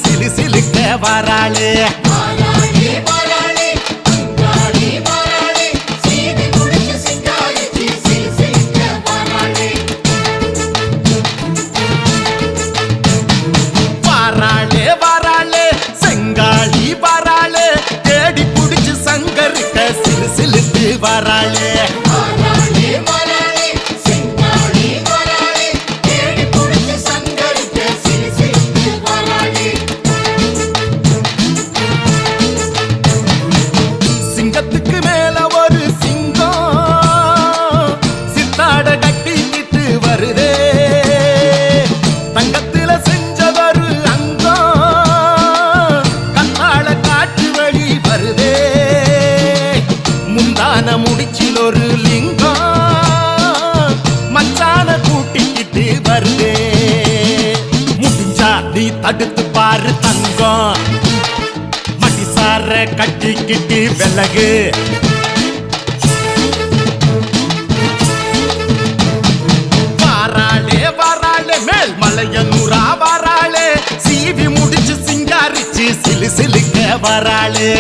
சிலு சிலுக்க வராளே வராளே வராளே செங்காளி வராளே தேடி புடிச்சு சங்கரிட்ட சிலு சிலுக்கு வராளே சிங்கத்துக்கு மேல ஒரு சிங்கம் சித்தாட கட்டிக்கிட்டு வருதே தங்கத்துல செஞ்சதொரு அங்கம் கத்தாழ காட்டு வழி வருதே முந்தான முடிச்சில் ஒரு லிங்கம் மச்சான கூட்டிக்கிட்டு வருதே முடிஞ்சா நீ தடுத்து பாரு தங்கம் மடிசார கட்டிக்கிட்டு விலகு வாராளே வாராளே மேல் மலையனூரா வாராளே சீவி முடிச்சு சிங்காரிச்சு சிலு சிலுக்க வராளே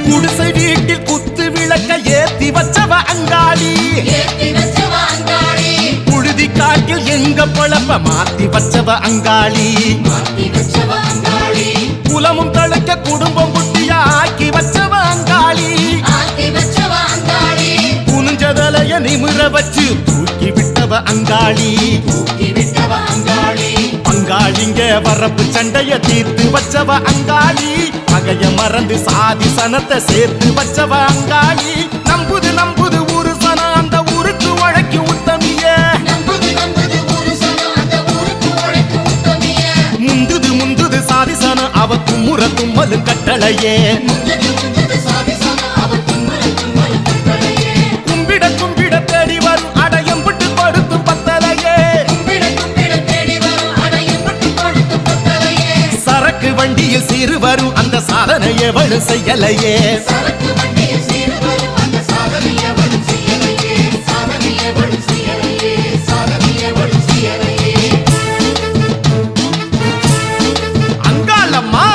குடிசை வீட்டில் குத்து விளக்க ஏத்தி வச்சவ அங்காளி புழுதி காட்டில் எங்க பொழப்ப மாத்தி வச்சவ அங்காளி குலமும் தழுக்க குடும்பம் குட்டியா ஆக்கி வச்சவ அங்காளி குனிஞ்சதலைய நிமிர வச்சு தூக்கி விட்டவ அங்காளி அங்காளிங்க வரப்பு சண்டைய தீர்த்து வச்சவ அங்காளி பகைய மறந்து சாதி சனத்தை சேர்த்து வச்சவ அங்காளி நம்புது நம்புது ஊரு சனம் அந்த ஊருக்கு உழைக்கு உத்தமிய முந்துது முந்துது சாதி சனம் அவ கும்முற தும்மலு கட்டளையே கும்பிட கும்பிட தேடி வரும் அடையம் விட்டு கொடுத்து பத்தலையே சரக்கு வண்டியில் சீறு வரும் அந்த சாதனையை வலு செய்யலையே அங்காளம்மா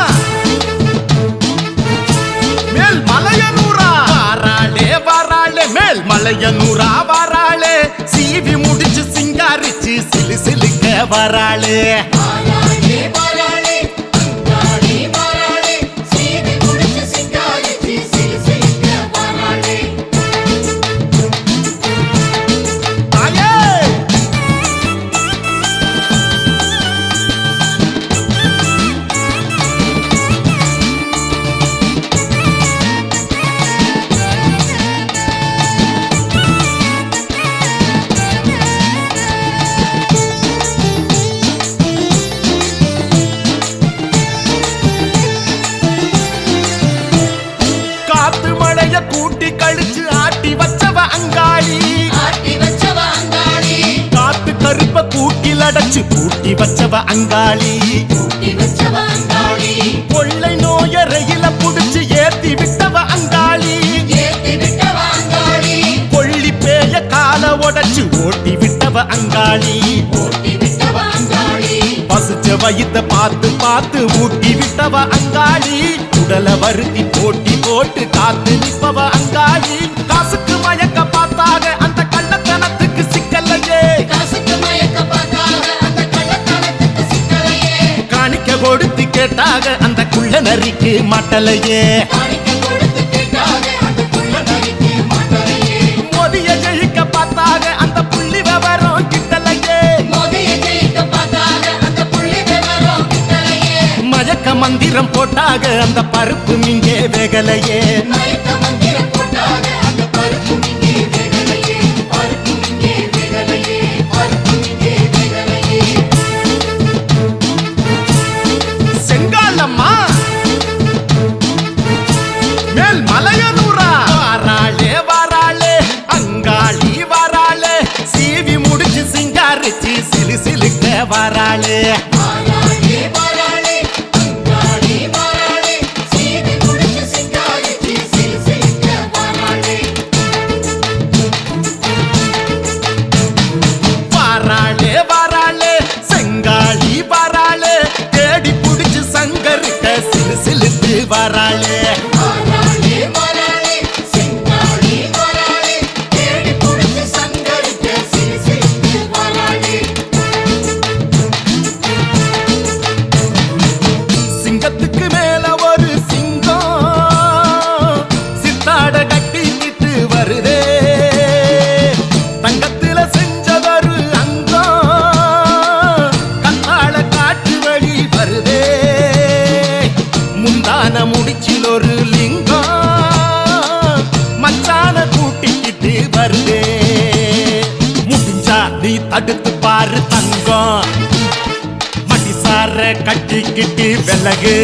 மேல் மலையனூரா வாராளே வாராளே மேல் மலையனூரா வாராளே சீவி முடிச்சு சிங்காரிச்சு சிலு சிலுக்க வராளே கூட்டி கழிச்சு ஆட்டி வச்சவ அங்காளி காத்து கருப்ப கூட்டில் அடைச்சு கூட்டி வச்சவ அங்காளி கொள்ளை நோய ரயில புடிச்சு ஏத்தி விட்டவ அங்காளி கொள்ளி பேய கால உடைச்சு ஓட்டி விட்டவ அங்காளி பசுச்ச வயித்த பார்த்து பார்த்து ஊட்டி விட்டவ அங்காளி உடல வருத்தி போட்டி போட்டு காத்து நிற்பவ அங்காளி காசுக்கு மயக்க பார்த்தாக அந்த கள்ளத்தனத்துக்கு சிக்கலையே காணிக்க கொடுத்து கேட்டாக அந்த குள்ள நரிக்கு மாட்டலையே மோதிய ஜெயிக்க பார்த்தாக அந்த புள்ளி விவரம் கிட்டலையே மயக்க மந்திரம் போட்டாக அந்த பருப்பு மிங்கே வேகலையே வராளே வராளே வராளே செங்காளி வராளே தேடி புடிச்சு சங்கரிட்ட சிலு சிலுத்து வராளே சிங்கத்துக்கு மேல ஒரு சிங்கம் சித்தாட கட்டிக்கிட்டு வருதே தங்கத்துல செஞ்சதொரு அங்கம் கத்தாழ காட்டு வழி வருதே முந்தான முடிச்சில் ஒரு லிங்கம் மச்சான கூட்டிக்கிட்டு வருதே முடிஞ்சா நீ தடுத்து பாரு தங்கம் மடிசார கட்டிக்கிட்டு விலகு